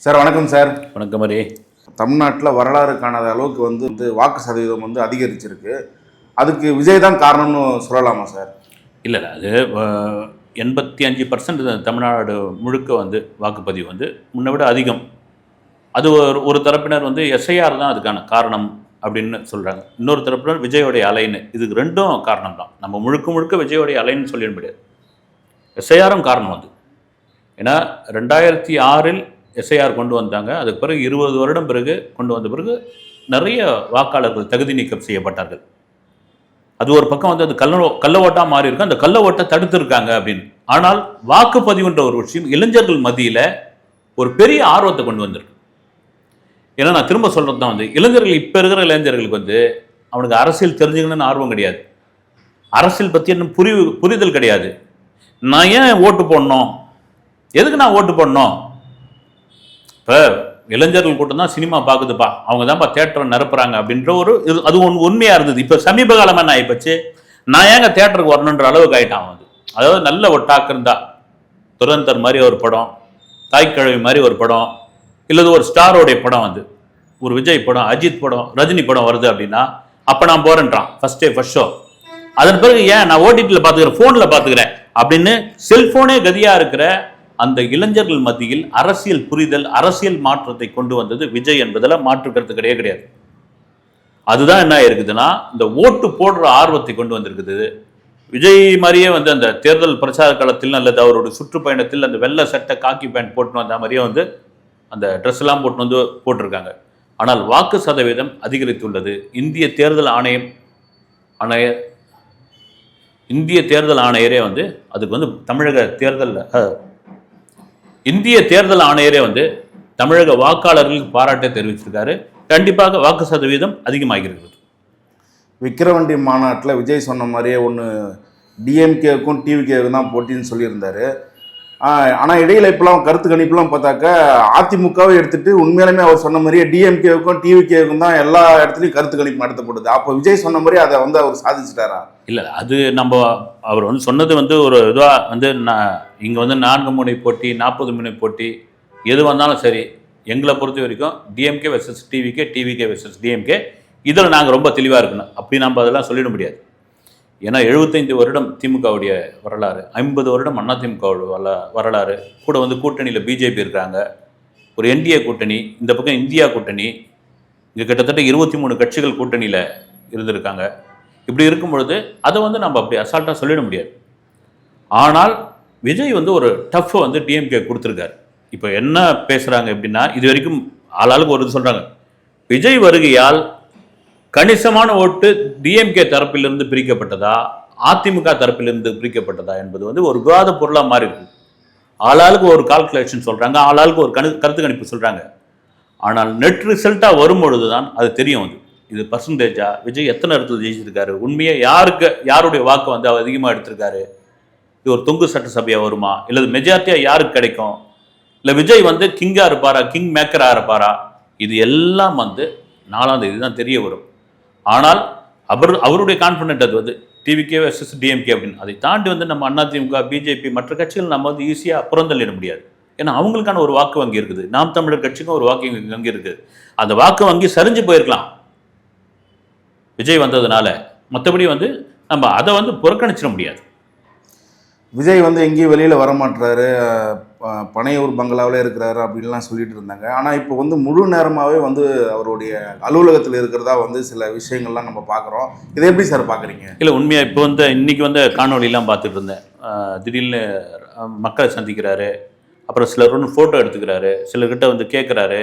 Sir வணக்கம் sir. வணக்கம். மாதிரி தமிழ்நாட்டில் வரலாறு காணாத அளவுக்கு வந்து வாக்கு சதவீதம் வந்து அதிகரிச்சிருக்கு. அதுக்கு விஜய் தான் காரணம்னு சொல்லலாமா சார்? இல்லை, அது 85% தமிழ்நாடு முழுக்க வந்து வாக்குப்பதிவு வந்து முன்னை விட அதிகம். அது ஒரு தரப்பினர் வந்து எஸ்ஐஆர் தான் அதுக்கான காரணம் அப்படின்னு சொல்கிறாங்க. இன்னொரு தரப்பினர் விஜயோடைய அலைன்னு. இதுக்கு ரெண்டும் காரணம் தான். நம்ம முழுக்க விஜயோடைய அலைன்னு சொல்லிட முடியாது. எஸ்ஐஆரும் காரணம் வந்து. ஏன்னா 2006 எஸ்ஐஆர் கொண்டு வந்தாங்க. அதுக்கு பிறகு 20 வருடம் பிறகு கொண்டு வந்த பிறகு நிறைய வாக்காளர்கள் தகுதி நீக்கம் செய்யப்பட்டார்கள். அது ஒரு பக்கம் வந்து அது கள்ள ஓட்டாக மாறி இருக்கு. அந்த கள்ள ஓட்டை தடுத்துருக்காங்க அப்படின்னு. ஆனால் வாக்குப்பதிவுன்ற ஒரு விஷயம் இளைஞர்கள் மத்தியில் ஒரு பெரிய ஆர்வத்தை கொண்டு வந்திருக்கு. ஏன்னா நான் திரும்ப சொல்கிறது தான் வந்து இளைஞர்கள், இப்போ இருக்கிற இளைஞர்களுக்கு வந்து அவனுக்கு அரசியல் தெரிஞ்சுக்கணும்னு ஆர்வம் கிடையாது. அரசியல் பற்றி இன்னும் புரிதல் கிடையாது. நான் ஏன் ஓட்டு போடணும், எதுக்கு நான் ஓட்டு போடணும்? இப்போ இளைஞர்கள் கூட்டம் தான் சினிமா பார்க்குதுப்பா, அவங்க தான்ப்பா தேட்டரை நிரப்புறாங்க அப்படின்ற ஒரு அது உண்மையாக இருந்தது. இப்போ சமீப காலமாக நான் இப்போச்சு நான் ஏங்க தேட்டருக்கு வரணுன்ற அளவுக்கு ஆகிட்டான் வந்து. அதாவது நல்ல ஒரு டாக் இருந்தால் துரந்தர் மாதிரி ஒரு படம், தாய்க்கிழவி மாதிரி ஒரு படம், இல்லது ஒரு ஸ்டாரோடைய படம் வந்து ஒரு விஜய் படம், அஜித் படம், ரஜினி படம் வருது அப்படின்னா அப்போ நான் போகிறேன்றான் ஃபர்ஸ்ட் ஷோ. அதன் பிறகு ஏன் நான் ஓடிடியில் பார்த்துக்கிறேன், ஃபோனில் பார்த்துக்கிறேன் அப்படின்னு செல்ஃபோனே கதியாக இருக்கிற அந்த இளைஞர்கள் மத்தியில் அரசியல் புரிதல், அரசியல் மாற்றத்தை கொண்டு வந்தது விஜய் என்பதில் மாற்று கருத்து கிடையாது. அதுதான் என்ன இருக்குதுன்னா இந்த ஓட்டு போடுற ஆர்வத்தை கொண்டு வந்திருக்குது. விஜய் மாதிரியே வந்து அந்த தேர்தல் பிரச்சார காலத்தில் அல்லது அவருடைய சுற்றுப்பயணத்தில் அந்த வெள்ளை சட்டை காக்கி பேண்ட் போட்டு வந்த மாதிரியே வந்து அந்த ட்ரெஸ் எல்லாம் போட்டு வந்து போட்டிருக்காங்க. ஆனால் வாக்கு சதவீதம் அதிகரித்துள்ளது. இந்திய தேர்தல் ஆணையரே வந்து அதுக்கு வந்து இந்திய தேர்தல் ஆணையரே வந்து தமிழக வாக்காளர்களுக்கு பாராட்டை தெரிவிச்சிருக்காரு. கண்டிப்பாக வாக்கு சதவீதம் அதிகமாகிறது. விக்கிரவாண்டி மாநாட்டில் விஜய் சொன்ன மாதிரியே ஒன்று டிஎம்கேவுக்கும் டிவிகேவுக்கும் தான் போட்டின்னு சொல்லியிருந்தாரு. ஆனால் இடையில இப்பெல்லாம் கருத்து கணிப்புலாம் பார்த்தாக்கா அதிமுகவை எடுத்துட்டு உண்மையிலுமே அவர் சொன்ன மாதிரியே டிஎம்கேவுக்கும் டிவிகேவுக்கும் தான் எல்லா இடத்துலையும் கருத்து கணிப்பு நடத்தப்படுது. அப்போ விஜய் சொன்ன மாதிரி அதை வந்து அவர் சாதிச்சிட்டாரா? இல்லை, அது அவர் வந்து சொன்னது வந்து ஒரு இதுவாக வந்து இங்கே வந்து 4 முனை போட்டி, 40 முனை போட்டி எது வந்தாலும் சரி, எங்களை பொறுத்த வரைக்கும் DMK versus TVK, TVK versus DMK, இதில் நாங்கள் ரொம்ப தெளிவாக இருக்கணும். அப்படி நம்ம அதெல்லாம் சொல்லிட முடியாது. ஏன்னா 75 வருடம் திமுகவுடைய வரலாறு, 50 வருடம் அதிமுகவுடைய வரலாறு, கூட வந்து கூட்டணியில் பிஜேபி இருக்காங்க, ஒரு என்டிஏ கூட்டணி, இந்த பக்கம் இந்தியா கூட்டணி, இங்கே கிட்டத்தட்ட 23 கட்சிகள் கூட்டணியில் இருந்திருக்காங்க. இப்படி இருக்கும் பொழுது அதை வந்து நம்ம அப்படி அசால்ட்டாக சொல்லிட முடியாது. ஆனால் விஜய் வந்து ஒரு டஃப்பை வந்து டிஎம்கே கொடுத்துருக்காரு. இப்போ என்ன பேசுகிறாங்க எப்படின்னா, இது வரைக்கும் ஆளாளுக்கு ஒரு இது சொல்கிறாங்க, விஜய் வருகையால் கணிசமான ஓட்டு டிஎம்கே தரப்பிலிருந்து பிரிக்கப்பட்டதா, அதிமுக தரப்பிலிருந்து பிரிக்கப்பட்டதா என்பது வந்து ஒரு விவாத பொருளாக மாறி இருக்கு. ஆளாளுக்கு ஒரு கால்குலேஷன் சொல்கிறாங்க, ஆளாளுக்கு ஒரு கருத்து கணிப்பு சொல்கிறாங்க. ஆனால் நெட் ரிசல்ட்டாக வரும்பொழுது தான் அது தெரியும். வந்து இது பர்சன்டேஜா, விஜய் எத்தனை இடத்துல ஜெயிச்சிருக்காரு, உண்மையாக யாருடைய வாக்கு வந்து அவர் அதிகமாக எடுத்திருக்காரு, இது ஒரு தொங்கு சட்டசபையாக வருமா, இல்லை மெஜாரிட்டியாக யாருக்கு கிடைக்கும், இல்லை விஜய் வந்து கிங்காக இருப்பாரா, கிங் மேக்கராக இருப்பாரா, இது எல்லாம் வந்து 4ஆம் தேதி தான் தெரிய வரும். ஆனால் அவருடைய கான்ஃபிடென்ட் அது வந்து டிவிகே வெர்சஸ் டிஎம்கே அப்படின்னு. அதை தாண்டி வந்து நம்ம அதிமுக, பிஜேபி, மற்ற கட்சிகள் நம்ம வந்து ஈஸியாக புறந்தள்ளிட முடியாது. ஏன்னா அவங்களுக்கான ஒரு வாக்கு வங்கி இருக்குது. நாம் தமிழர் கட்சிக்கும் ஒரு வாக்கு வங்கி இருக்குது. அந்த வாக்கு வங்கி சரிஞ்சு போயிருக்கலாம் விஜய் வந்ததுனால. மற்றபடி வந்து நம்ம அதை வந்து புறக்கணிச்சிட முடியாது. விஜய் வந்து எங்கேயும் வெளியில் வரமாட்டுறாரு, பனையூர் பங்களாவில் இருக்கிறாரு அப்படின்லாம் சொல்லிட்டு இருந்தாங்க. ஆனால் இப்போ வந்து முழு நேரமாகவே வந்து அவருடைய அலுவலகத்தில் இருக்கிறதா வந்து சில விஷயங்கள்லாம் நம்ம பார்க்குறோம். இதை எப்படி சார் பார்க்குறீங்க? இல்லை, உண்மையாக இப்போ வந்து இன்றைக்கி வந்து காணொலியெலாம் பார்த்துட்டு இருந்தேன். திடீர்னு மக்களை சந்திக்கிறாரு, அப்புறம் சிலர் ஒன்று ஃபோட்டோ எடுத்துக்கிறாரு, சிலர்கிட்ட வந்து கேட்குறாரு.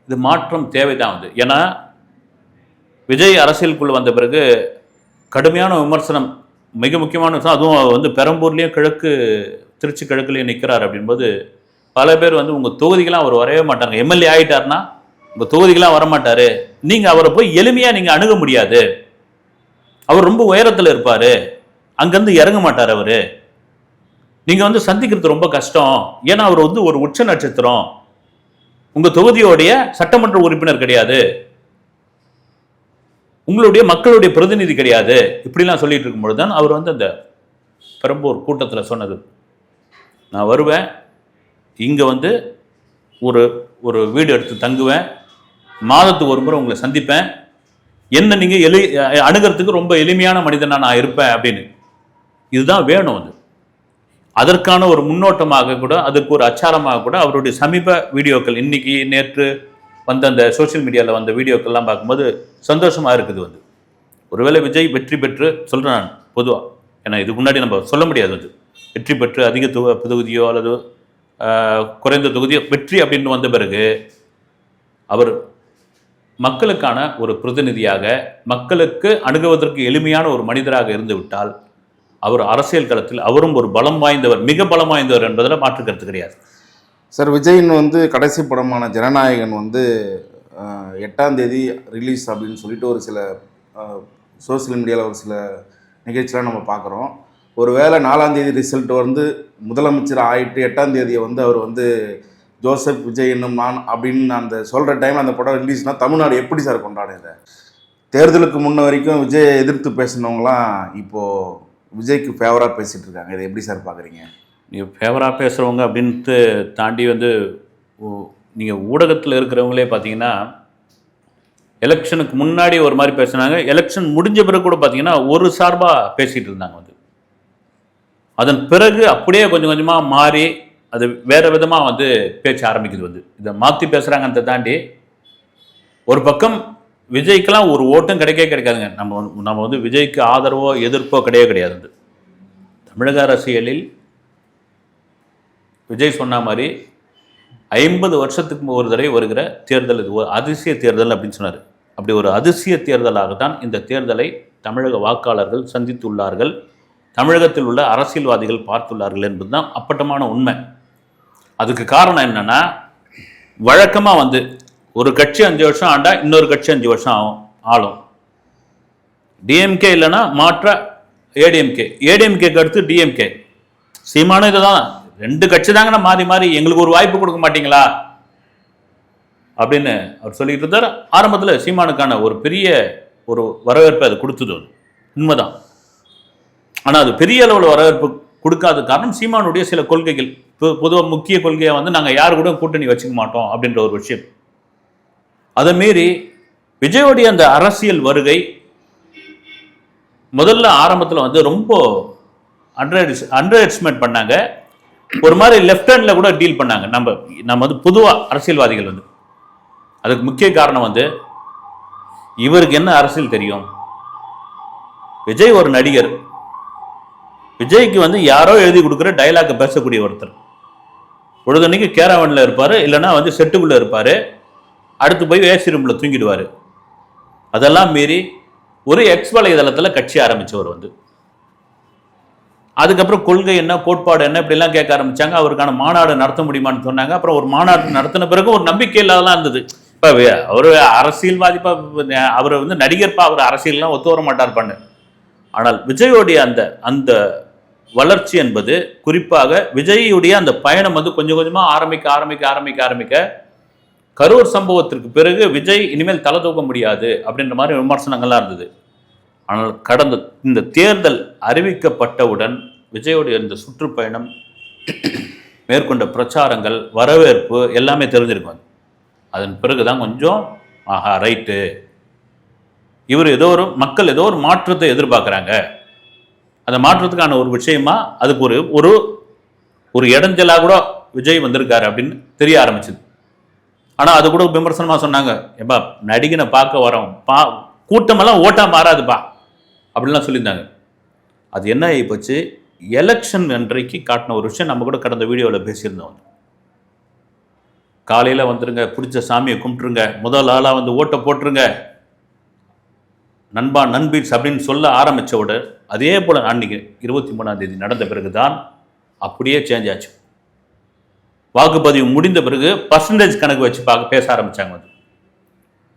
இது மாற்றம் தேவை தான் வந்து. ஏன்னா விஜய் அரசியலுக்குள்ளே வந்த பிறகு கடுமையான விமர்சனம், மிக முக்கியமான விஷயம், அதுவும் வந்து பெரம்பூர்லேயும் திருச்சி கிழக்குலேயும் நிற்கிறார் அப்படின்போது பல பேர் வந்து உங்கள் தொகுதிகளாம் அவர் வரவே மாட்டாங்க. எம்எல்ஏ ஆகிட்டார்னா உங்கள் தொகுதிகளாம் வரமாட்டார், நீங்கள் அவரை போய் எளிமையாக நீங்கள் அணுக முடியாது, அவர் ரொம்ப உயரத்தில் இருப்பார், அங்கேருந்து இறங்க மாட்டார் அவர், நீங்கள் வந்து சந்திக்கிறது ரொம்ப கஷ்டம், ஏன்னா அவர் வந்து ஒரு உச்ச நட்சத்திரம், உங்கள் தொகுதியோடைய சட்டமன்ற உறுப்பினர் கிடையாது, உங்களுடைய மக்களுடைய பிரதிநிதி கிடையாது, இப்படிலாம் சொல்லிட்டு இருக்கும்பொழுது தான் அவர் வந்து அந்த பெரம்பூர் கூட்டத்தில் சொன்னது, நான் வருவேன், இங்கே வந்து ஒரு வீடு எடுத்து தங்குவேன், மாதத்துக்கு ஒரு முறை உங்களை சந்திப்பேன், என்ன நீங்கள் அணுகிறதுக்கு ரொம்ப எளிமையான மனிதனாக நான் இருப்பேன் அப்படின்னு. இதுதான் வேணும். அது அதற்கான ஒரு முன்னோட்டமாக கூட, அதற்கு ஒரு அச்சாரமாக கூட அவருடைய சமீப வீடியோக்கள், இன்னைக்கு நேற்று வந்த அந்த சோஷியல் மீடியாவில் வந்த வீடியோக்கள்லாம் பார்க்கும்போது சந்தோஷமாக இருக்குது. ஒருவேளை விஜய் வெற்றி பெற்று, சொல்கிறேன் நான் பொதுவாக, ஏன்னா இதுக்கு முன்னாடி நம்ம சொல்ல முடியாது, வெற்றி பெற்று அதிக தொகுதியோ அல்லது குறைந்த தொகுதியோ வெற்றி அப்படின்னு வந்த பிறகு அவர் மக்களுக்கான ஒரு பிரதிநிதியாக, மக்களுக்கு அணுகுவதற்கு எளிமையான ஒரு மனிதராக இருந்து விட்டால் அவர் அரசியல் களத்தில் அவரும் ஒரு பலம் வாய்ந்தவர், மிக பலம் வாய்ந்தவர் என்பதில் மாற்றுக்கிறது கிடையாது. சார், விஜயின் கடைசி படமான ஜனநாயகன் 8ஆம் தேதி ரிலீஸ் அப்படின்னு சொல்லிட்டு ஒரு சில சோசியல் மீடியாவில் ஒரு சில நிகழ்ச்சியெலாம் நம்ம பார்க்குறோம். ஒருவேளை 4ஆம் தேதி ரிசல்ட் முதலமைச்சர் ஆகிட்டு 8ஆம் தேதியை அவர் ஜோசப் விஜய் இன்னும் நான் அப்படின்னு அந்த சொல்கிற டைமில் அந்த படம் ரிலீஸ்னால் தமிழ்நாடு எப்படி சார் கொண்டாடுது? தேர்தலுக்கு முன்ன வரைக்கும் விஜயை எதிர்த்து பேசினவங்களாம் இப்போது விஜய்க்கு ஃபேவராக பேசிகிட்டு இருக்காங்க. இதை எப்படி சார் பார்க்குறீங்க? நீங்கள் ஃபேவராக பேசுகிறவங்க அப்படின்ட்டு தாண்டி நீங்கள் ஊடகத்தில் இருக்கிறவங்களே பார்த்தீங்கன்னா, எலெக்ஷனுக்கு முன்னாடி ஒரு மாதிரி பேசினாங்க, எலெக்ஷன் முடிஞ்ச பிறகு கூட பார்த்தீங்கன்னா ஒரு சார்பாக பேசிகிட்டு இருந்தாங்க. அதன் பிறகு அப்படியே கொஞ்சம் கொஞ்சமாக மாறி அது வேறு விதமாக பேச்ச ஆரம்பிக்குது. இதை மாற்றி பேசுகிறாங்கன்றதை தாண்டி ஒரு பக்கம் விஜய்க்கெல்லாம் ஒரு ஓட்டும் கிடைக்காதுங்க. நம்ம விஜய்க்கு ஆதரவோ எதிர்ப்போ கிடையாது. தமிழக அரசியலில் விஜய் சொன்ன மாதிரி 50 வருஷத்துக்கு ஒரு தடவை வருகிற தேர்தல் இது ஒரு அதிசய தேர்தல் அப்படின்னு சொன்னார். அப்படி ஒரு அதிசய தேர்தலாகத்தான் இந்த தேர்தலை தமிழக வாக்காளர்கள் சந்தித்துள்ளார்கள், தமிழகத்தில் உள்ள அரசியல்வாதிகள் பார்த்துள்ளார்கள் என்பதுதான் அப்பட்டமான உண்மை. அதுக்கு காரணம் என்னன்னா, வழக்கமாக ஒரு கட்சி 5 வருஷம் ஆண்டா இன்னொரு கட்சி 5 வருஷம் ஆளும். டிஎம்கே இல்லைன்னா மாற்ற ஏடிஎம்கேக்கு அடுத்து டிஎம்கே. சீமானும் இதை தான், 2 கட்சி தாங்கன்னா மாறி மாறி எங்களுக்கு ஒரு வாய்ப்பு கொடுக்க மாட்டீங்களா அப்படின்னு அவர் சொல்லிட்டு இருந்தார். ஆரம்பத்தில் சீமானுக்கான ஒரு பெரிய ஒரு வரவேற்பை அது கொடுத்தது, உண்மைதான். ஆனால் அது பெரிய அளவில் வரவேற்பு கொடுக்காத காரணம் சீமானுடைய சில கொள்கைகள். பொதுவாக முக்கிய கொள்கையை நாங்கள் யாரு கூட கூட்டணி வச்சுக்க மாட்டோம் அப்படின்ற ஒரு விஷயம். அதை மீறி விஜயோடைய அந்த அரசியல் வருகை முதல்ல ஆரம்பத்தில் ரொம்ப அண்டர் எஸ்டிமேட் பண்ணாங்க, ஒரு மாதிரி லெஃப்ட் ஹேண்டில் கூட டீல் பண்ணாங்க. நம்ம பொதுவாக அரசியல்வாதிகள் அதுக்கு முக்கிய காரணம் இவருக்கு என்ன அரசியல் தெரியும். விஜய் ஒரு நடிகர், விஜய்க்கு யாரோ எழுதி கொடுக்குற டைலாக் பேசக்கூடிய ஒருத்தர். பொழுதன்னைக்கு கேரவனில் இருப்பார், இல்லைன்னா செட்டுக்குள்ளே இருப்பார், அடுத்து போய் ஏசி ரூமில் தூங்கிடுவார். அதெல்லாம் மீறி ஒரு எக்ஸ் வலைதளத்தில் கட்சி ஆரம்பித்தவர் அதுக்கப்புறம் கொள்கை என்ன, கோட்பாடு என்ன, இப்படிலாம் கேட்க ஆரம்பித்தாங்க. அவருக்கான மாநாடு நடத்த முடியுமான்னு சொன்னாங்க. அப்புறம் ஒரு மாநாடு நடத்தின பிறகு ஒரு நம்பிக்கை இல்லாததான் இருந்தது. இப்போ அவர் அரசியல்வாதிப்பா, அவர் நடிகர்ப்பா, அவர் அரசியல்லாம் ஒத்து வர மாட்டார் பண்ணு. ஆனால் விஜயோடைய அந்த வளர்ச்சி என்பது, குறிப்பாக விஜயுடைய அந்த பயணம் கொஞ்சம் கொஞ்சமாக ஆரம்பிக்க கரூர் சம்பவத்திற்கு பிறகு விஜய் இனிமேல் தலை தூக்க முடியாது அப்படின்ற மாதிரி விமர்சனங்கள்லாம் இருந்தது. ஆனால் கடந்த இந்த தேர்தல் அறிவிக்கப்பட்டவுடன் விஜயோடைய இந்த சுற்றுப்பயணம், மேற்கொண்ட பிரச்சாரங்கள், வரவேற்பு எல்லாமே தெரிஞ்சிருக்கும். அதன் பிறகுதான் கொஞ்சம் ஆஹா ரைட்டு, இவர் மக்கள் ஏதோ ஒரு மாற்றத்தை எதிர்பார்க்குறாங்க, அந்த மாற்றத்துக்கான ஒரு விஷயமா அதுக்கு ஒரு இடைஞ்சலாக கூட விஜய் வந்திருக்காரு அப்படின்னு தெரிய ஆரம்பிச்சது. ஆனால் அது கூட விமர்சனமாக சொன்னாங்க, ஏப்பா நடிகனை பார்க்க வரோம், கூட்டமெல்லாம் ஓட்டா மாறாதுப்பா அப்படின்லாம் சொல்லியிருந்தாங்க. அது என்ன ஆகி போச்சு, எலெக்ஷன் அன்றைக்கு காட்டின ஒரு விஷயம் நம்ம கூட கடந்த வீடியோவில் பேசியிருந்தோம். காலையில் வந்துருங்க, பிடிச்ச சாமியை கும்பிட்டுருங்க, முதல் ஆளாக ஓட்டை போட்டுருங்க, நண்பா நண்பீட்ஸ் அப்படின்னு சொல்ல ஆரம்பித்தோட அதே போல் அன்றைக்கி 23ஆம் தேதி நடந்த பிறகு தான் அப்படியே சேஞ்ச் ஆச்சு. வாக்குப்பதிவு முடிந்த பிறகு பர்சன்டேஜ் கணக்கு வச்சு பேச ஆரம்பித்தாங்க.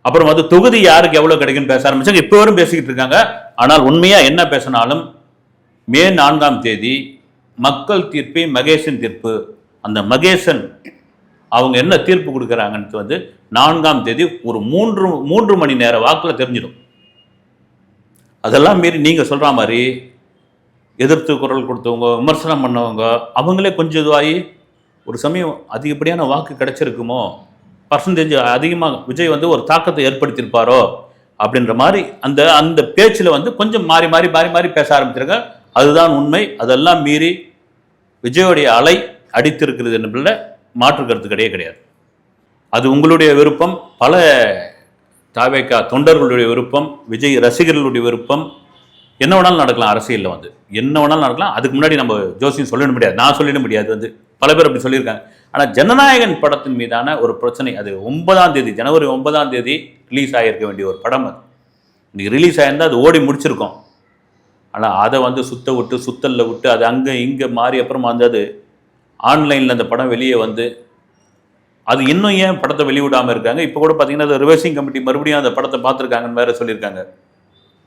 அப்புறம் தொகுதி யாருக்கு எவ்வளோ கிடைக்குன்னு பேச ஆரம்பித்தாங்க. இப்போ வரும் பேசிக்கிட்டு இருக்காங்க. ஆனால் உண்மையாக என்ன பேசினாலும் மே 4ஆம் தேதி மக்கள் தீர்ப்பை மகேசன் தீர்ப்பு, அந்த மகேசன் அவங்க என்ன தீர்ப்பு கொடுக்குறாங்கன்னு 4ஆம் தேதி ஒரு 3 மணி நேர வாக்கில் தெரிஞ்சிடும். அதெல்லாம் மீறி நீங்கள் சொல்கிற மாதிரி எதிர்த்து குரல் கொடுத்தவங்க, விமர்சனம் பண்ணவங்க, அவங்களே கொஞ்சம் இதுவாகி ஒரு சமயம் அதிகப்படியான வாக்கு கிடைச்சிருக்குமோ பர்சன்டேஜ் அதிகமாக விஜய் வந்து ஒரு தாக்கத்தை ஏற்படுத்தியிருப்பாரோ அப்படின்ற மாதிரி அந்த அந்த பேச்சில் வந்து கொஞ்சம் மாறி மாறி மாறி மாறி பேச ஆரம்பிச்சிருங்க. அதுதான் உண்மை. அதெல்லாம் மீறி விஜயோடைய அலை அடித்திருக்கிறது என்பதில் மாற்று கருத்து கிடையாது. அது உங்களுடைய விருப்பம், பல தாவேகா தொண்டர்களுடைய விருப்பம், விஜய் ரசிகர்களுடைய விருப்பம். என்ன வேணாலும் நடக்கலாம் அரசியலில் வந்து, என்ன வேணாலும் நடக்கலாம். அதுக்கு முன்னாடி நம்ம ஜோசியம் சொல்லிட முடியாது, நான் சொல்லிட முடியாது, வந்து பல பேர் அப்படி சொல்லியிருக்காங்க. ஆனால் ஜனநாயகன் படத்தின் மீதான ஒரு பிரச்சனை, அது 9ஆம் தேதி ஜனவரி 9ஆம் தேதி ரிலீஸ் ஆகியிருக்க வேண்டிய ஒரு படம். அது இன்னைக்கு ரிலீஸ் ஆகியிருந்தால் அது ஓடி முடிச்சிருக்கோம். ஆனால் அதை வந்து சுத்தலில் விட்டு அது அங்கே இங்கே மாறி அப்புறம் வந்து அது ஆன்லைனில் அந்த படம் வெளியே வந்து அது இன்னும் ஏன் படத்தை வெளியிடாமல் இருக்காங்க. இப்போ கூட பார்த்தீங்கன்னா அது ரிவர்சிங் கமிட்டி மறுபடியும் அந்த படத்தை பார்த்துருக்காங்கன்னு வேறு சொல்லியிருக்காங்க.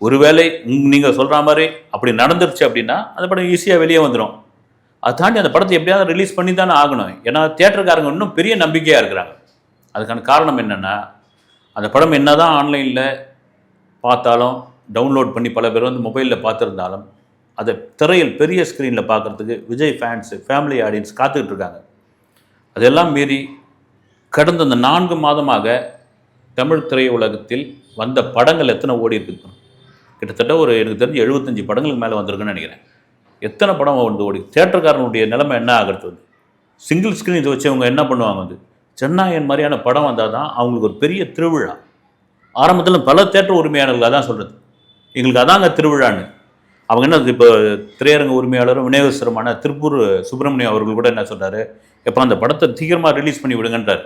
ஒருவேளை நீங்கள் சொல்கிற மாதிரி அப்படி நடந்துருச்சு அப்படின்னா அந்த படம் ஈஸியாக வெளியே வந்துடும். அதை தாண்டி அந்த படத்தை எப்படியாவது ரிலீஸ் பண்ணி தானே ஆகணும். ஏன்னா தியேட்டருக்காரங்க இன்னும் பெரிய நம்பிக்கையாக இருக்கிறாங்க. அதுக்கான காரணம் என்னென்னா, அந்த படம் என்ன தான் ஆன்லைனில் பார்த்தாலும், டவுன்லோட் பண்ணி பல பேர் வந்து மொபைலில் பார்த்துருந்தாலும், அதை திரையில் பெரிய ஸ்க்ரீனில் பார்க்குறதுக்கு விஜய் ஃபேன்ஸு, ஃபேமிலி ஆடியன்ஸ் காத்துக்கிட்டு இருக்காங்க. அதெல்லாம் மீறி கடந்த அந்த 4 மாதமாக தமிழ் திரையுலகத்தில் வந்த படங்கள் எத்தனை ஓடி இருக்குது? கிட்டத்தட்ட ஒரு எனக்கு தெரிஞ்சு 75 படங்களுக்கு மேலே வந்திருக்குன்னு நினைக்கிறேன். எத்தனை படம் வந்து ஓடி? தியேட்டருக்காரனுடைய நிலைமை என்ன ஆகிறது? வந்து சிங்கிள் ஸ்க்ரீன் இதை வச்சு அவங்க என்ன பண்ணுவாங்க? வந்து ஜனநாயகன் மாதிரியான படம் வந்தால் தான் அவங்களுக்கு ஒரு பெரிய திருவிழா. ஆரம்பத்தில் பல தியேட்டர் உரிமையாளர்கள் அதான் சொல்கிறது, எங்களுக்கு அதாங்க திருவிழான்னு. அவங்க என்ன இப்போ திரையரங்க உரிமையாளரும் விநியோகஸ்தருமான திருப்பூர் சுப்பிரமணியம் அவர்கள் கூட என்ன சொல்கிறாரு, எப்போ அந்த படத்தை சீக்கிரமாக ரிலீஸ் பண்ணி விடுங்கன்றார்.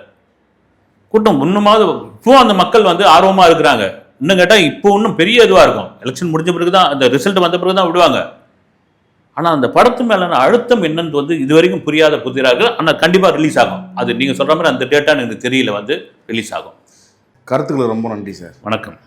கூட்டம் இன்னுமாவது இப்போ அந்த மக்கள் வந்து ஆர்வமாக இருக்கிறாங்க. இன்னும் கேட்டால் இப்போ இன்னும் பெரிய இதுவாக இருக்கும். எலெக்ஷன் முடிஞ்ச பிறகு தான், அந்த ரிசல்ட் வந்த பிறகு தான் விடுவாங்க. ஆனால் அந்த படத்து மேலான அழுத்தம் என்னன்னு வந்து இது வரைக்கும் புரியாத புதிராக. ஆனால் கண்டிப்பாக ரிலீஸ் ஆகும். அது நீங்கள் சொல்கிற மாதிரி அந்த டேட்டா எனக்கு தெரியல, வந்து ரிலீஸ் ஆகும். கருத்துக்கள் ரொம்ப நன்றி சார். வணக்கம்.